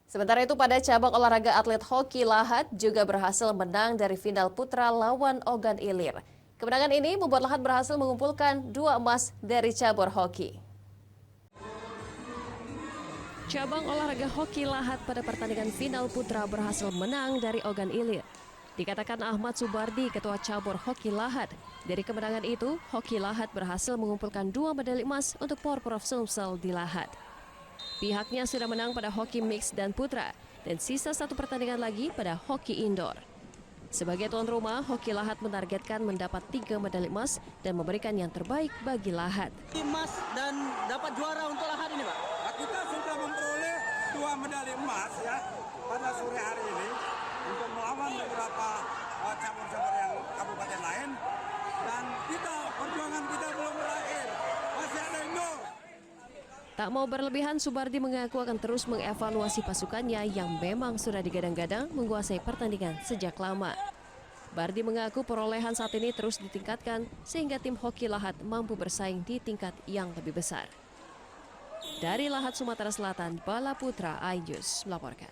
Sementara itu pada cabang olahraga atlet hoki Lahat juga berhasil menang dari final putra lawan Ogan Ilir. Kemenangan ini membuat Lahat berhasil mengumpulkan 2 emas dari cabur hoki. Cabang olahraga hoki Lahat pada pertandingan final putra berhasil menang dari Ogan Ilir. Dikatakan Ahmad Subardi, ketua cabur hoki Lahat. Dari kemenangan itu, hoki Lahat berhasil mengumpulkan 2 medali emas untuk Porprov Sumsel di Lahat. Pihaknya sudah menang pada hoki mix dan putra, dan sisa 1 pertandingan lagi pada hoki indoor. Sebagai tuan rumah, hoki Lahat menargetkan mendapat 3 medali emas dan memberikan yang terbaik bagi Lahat. Emas dan dapat juara untuk Lahat ini, Pak. Kita sudah memperoleh 2 medali emas ya pada sore hari ini untuk melawan beberapa cabur-cabur yang kabupaten lain, dan perjuangan kita belum berakhir, masih ada indoor. Tak mau berlebihan, Subardi mengaku akan terus mengevaluasi pasukannya yang memang sudah digadang-gadang menguasai pertandingan sejak lama. Bardi mengaku perolehan saat ini terus ditingkatkan sehingga tim hoki Lahat mampu bersaing di tingkat yang lebih besar. Dari Lahat, Sumatera Selatan, Bala Putra, iNews melaporkan.